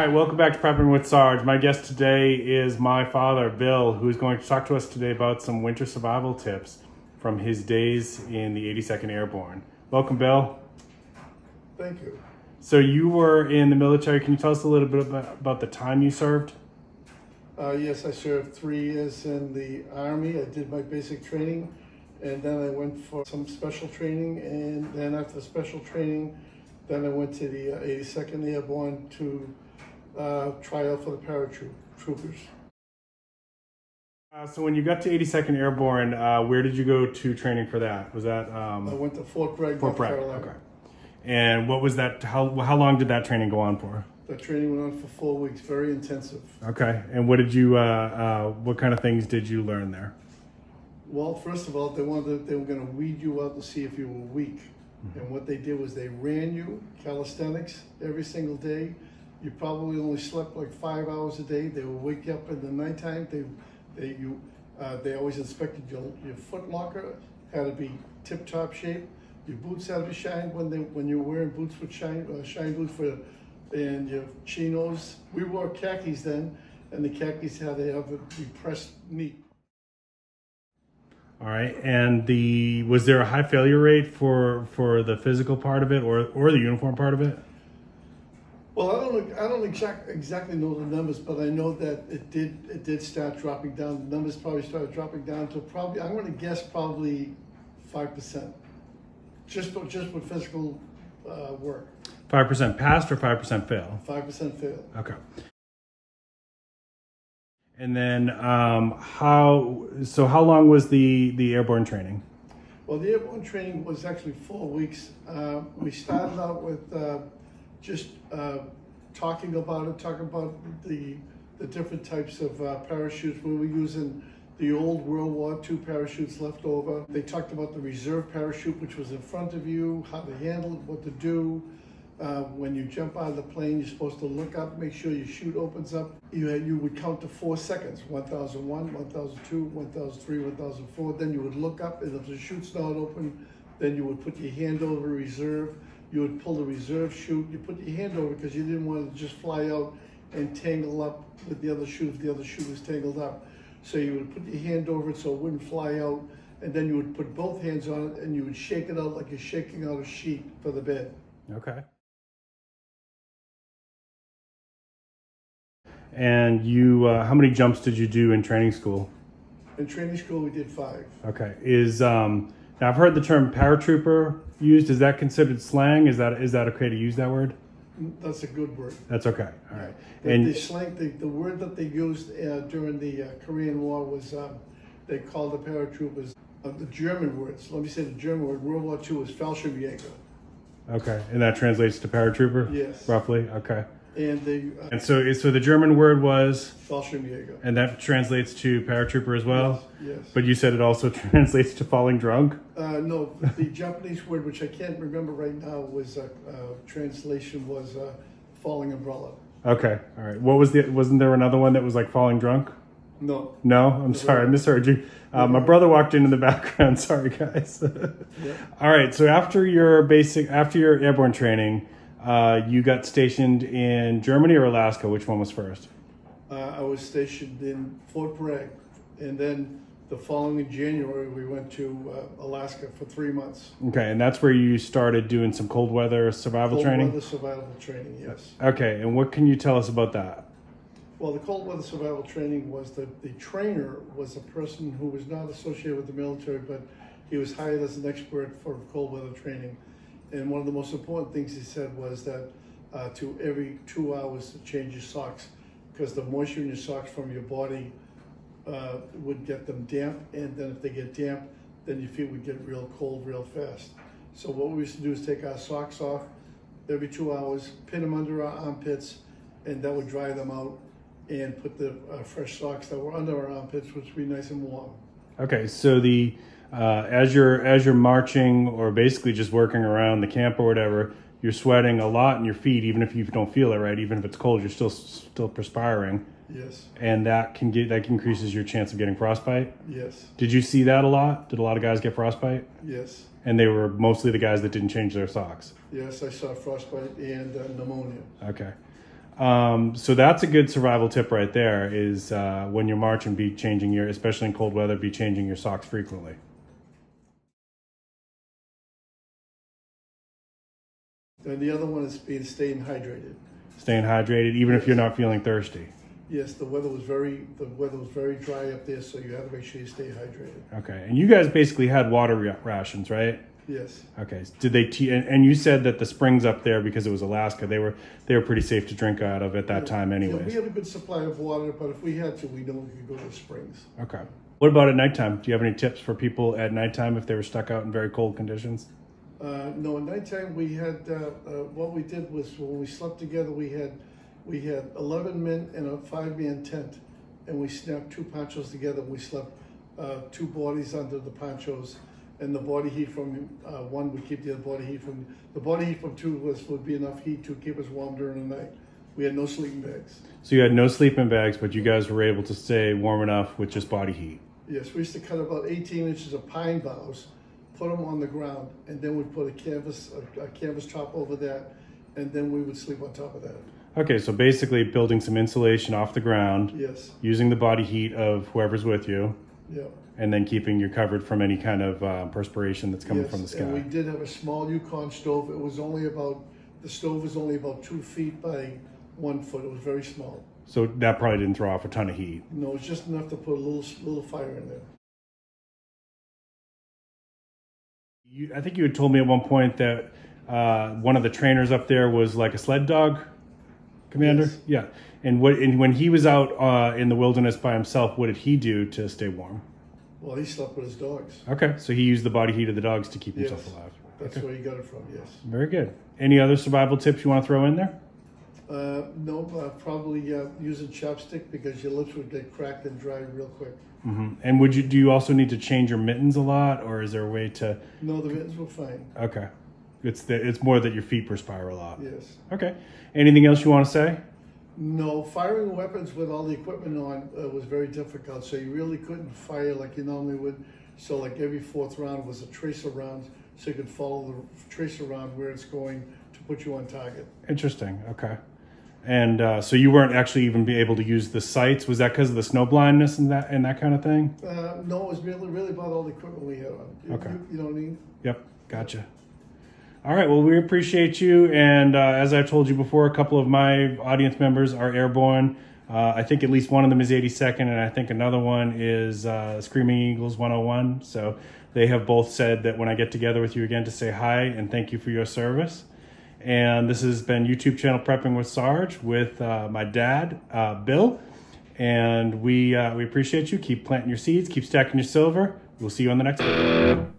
right, welcome back to Prepping with Sarge. My guest today is my father, Bill, who is going to talk to us today about some winter survival tips from his days in the 82nd Airborne. Welcome, Bill. Thank you. So you were in the military. Can you tell us a little bit about the time you served? Yes, I served 3 years in the Army. I did my basic training, and then I went for some special training, and then after special training, then I went to the 82nd Airborne to try out for the Paratroopers. So when you got to 82nd Airborne, where did you go to training for that? Was that? I went to Fort Bragg, Fort Bragg, okay. And what was that? How long did that training go on for? The training went on for 4 weeks, very intensive. Okay. And what did you? What kind of things did you learn there? Well, first of all, they were going to weed you out to see if you were weak. And what they did was they ran you calisthenics every single day. You probably only slept like 5 hours a day. They would wake you up in the nighttime. They always inspected your foot locker, had to be tip-top shape. Your boots had to be shined when you're wearing boots with shine boots and your chinos. We wore khakis then, and the khakis had to have it be pressed neat. All right, and was there a high failure rate for the physical part of it or the uniform part of it? Well, I don't exactly know the numbers, but I know that it did start dropping down. The numbers probably started dropping down to probably, I'm going to guess, probably 5%, just with physical work. 5% passed or 5% fail? 5% fail. Okay. And then how long was the airborne training? Well, the airborne training was actually 4 weeks. We started out with just talking about the different types of parachutes. We were using the old World War II parachutes left over. They talked about the reserve parachute, which was in front of you, how to handle it, what to do. When you jump out of the plane, you're supposed to look up, make sure your chute opens up. You would count to 4 seconds, 1001, 1002, 1003, 1004. Then you would look up, and if the chute's not open, then you would put your hand over reserve. You would pull the reserve chute. You put your hand over because you didn't want to just fly out and tangle up with the other chute if the other chute was tangled up. So you would put your hand over it so it wouldn't fly out, and then you would put both hands on it, and you would shake it out like you're shaking out a sheet for the bed. Okay. And how many jumps did you do in training school? In training school, we did 5. Okay. Now I've heard the term paratrooper used. Is that considered slang? Is that okay to use that word? That's a good word. That's okay. All right. The word that they used during the Korean War was they called the paratroopers the German words. Let me say the German word. World War II was Fallschirmjäger. Okay, and that translates to paratrooper. Yes. Roughly. Okay. And so the German word was Fallschirmjäger. And that translates to paratrooper as well? Yes. But you said it also translates to falling drunk? No, the Japanese word, which I can't remember right now, was translation was falling umbrella. Okay, all right. Wasn't there another one that was like falling drunk? No. No? I'm sorry, I misheard you. My brother walked in the background. Sorry, guys. Yeah. All right, so after your airborne training, you got stationed in Germany or Alaska? Which one was first? I was stationed in Fort Bragg, and then the following January we went to Alaska for 3 months. Okay, and that's where you started doing some cold weather survival training? Cold weather survival training, yes. Okay, and what can you tell us about that? Well, the cold weather survival training was the trainer was a person who was not associated with the military, but he was hired as an expert for cold weather training. And one of the most important things he said was that to every 2 hours to change your socks, because the moisture in your socks from your body would get them damp, and then if they get damp, then your feet would get real cold real fast. So what we used to do is take our socks off every 2 hours, pin them under our armpits, and that would dry them out, and put the fresh socks that were under our armpits, which would be nice and warm. Okay, so as you're marching or basically just working around the camp or whatever, you're sweating a lot in your feet, even if you don't feel it, right? Even if it's cold, you're still perspiring. Yes. And that increases your chance of getting frostbite? Yes. Did you see that a lot? Did a lot of guys get frostbite? Yes. And they were mostly the guys that didn't change their socks? Yes, I saw frostbite and pneumonia. Okay. So that's a good survival tip right there, is when you're marching, be changing your, especially in cold weather, be changing your socks frequently. And the other one is staying hydrated. Staying hydrated, even if you're not feeling thirsty. Yes, the weather was very dry up there, so you had to make sure you stay hydrated. Okay, and you guys basically had water rations, right? Yes. Okay. Did they? And you said that the springs up there, because it was Alaska, they were pretty safe to drink out of at that time, anyways. Yeah, we had a good supply of water, but if we had to, we know we could go to the springs. Okay. What about at nighttime? Do you have any tips for people at nighttime if they were stuck out in very cold conditions? No, at nighttime we had what we did was when we slept together, we had 11 men in a 5-man tent, and we snapped 2 ponchos together. We slept 2 bodies under the ponchos. And the body heat from one would keep the other body heat from the body heat from 2 would be enough heat to keep us warm during the night. We had no sleeping bags. So you had no sleeping bags, but you guys were able to stay warm enough with just body heat. Yes, we used to cut about 18 inches of pine boughs, put them on the ground, and then we'd put a canvas top over that, and then we would sleep on top of that. Okay, so basically building some insulation off the ground. Yes. Using the body heat of whoever's with you. Yeah. And then keeping you covered from any kind of perspiration that's coming from the sky. And we did have a small Yukon stove. It was only the stove was only about 2 feet by 1 foot. It was very small. So that probably didn't throw off a ton of heat. No, it's just enough to put a little fire in there. I think you had told me at one point that one of the trainers up there was like a sled dog commander. Yes. Yeah. And when he was out in the wilderness by himself, what did he do to stay warm? Well, he slept with his dogs. Okay, so he used the body heat of the dogs to keep himself alive. That's where he got it from, yes. Very good. Any other survival tips you want to throw in there? No, probably using chopstick, because your lips would get cracked and dry real quick. Mm-hmm. And do you also need to change your mittens a lot, or is there a way to? No, the mittens were fine. Okay, it's more that your feet perspire a lot. Yes. Okay. Anything else you want to say? No, firing weapons with all the equipment on was very difficult, so you really couldn't fire like you normally would. So like every 4th round was a tracer round, so you could follow the tracer round where it's going to put you on target. Interesting, okay. And so you weren't actually even be able to use the sights? Was that because of the snow blindness and that kind of thing? No, it was really about all the equipment we had on. Okay. You know what I mean? Yep, gotcha. All right, well, we appreciate you. And as I told you before, a couple of my audience members are airborne. I think at least one of them is 82nd, and I think another one is Screaming Eagles 101. So they have both said that when I get together with you again to say hi and thank you for your service. And this has been YouTube channel Prepping with Sarge with my dad, Bill. And we appreciate you. Keep planting your seeds. Keep stacking your silver. We'll see you on the next video.